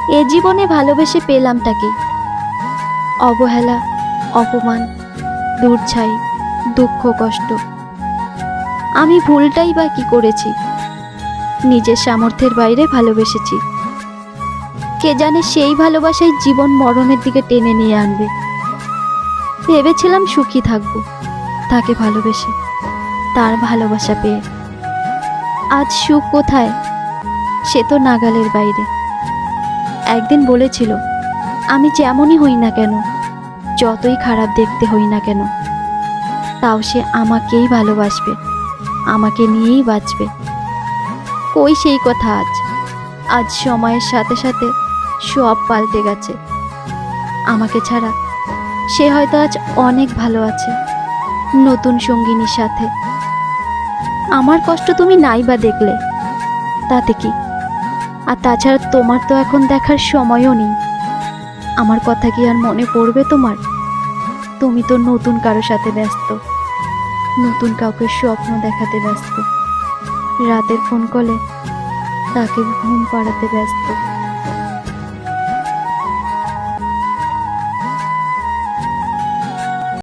এ জীবনে ভালোবেসে পেলামটাকে, অবহেলা, অপমান, দূরছাই, দুঃখ কষ্ট। আমি ভুলটাই বা কি করেছি? নিজের সামর্থ্যের বাইরে ভালোবেসেছি। কে জানে সেই ভালোবাসাই জীবন মরণের দিকে টেনে নিয়ে আনবে। ভেবেছিলাম সুখী থাকবো তাকে ভালোবেসে, তার ভালোবাসা পেয়ে। আজ সুখ কোথায়? সে তো নাগালের বাইরে। একদিন বলেছিল, আমি যেমনই হই না কেন, যতই খারাপ দেখতে হই না কেন, তাও সে আমাকেই ভালোবাসবে, আমাকে নিয়েই বাঁচবে। কই সেই কথা আজ? আজ সময়ের সাথে সাথে সব পাল্টে গেছে। আমাকে ছাড়া সে হয়তো আজ অনেক ভালো আছে, নতুন সঙ্গিনীর সাথে। আমার কষ্ট তুমি নাই বা দেখলে, তাতে কি? আর তাছাড়া তোমার তো এখন দেখার সময়ও নেই। আমার কথা কি আর মনে পড়বে তোমার? তুমি তো নতুন কারো সাথে ব্যস্ত, নতুন কাউকে স্বপ্ন দেখাতে ব্যস্ত, রাতের ফোন কলে তাকে ঘুম পাড়াতে ব্যস্ত।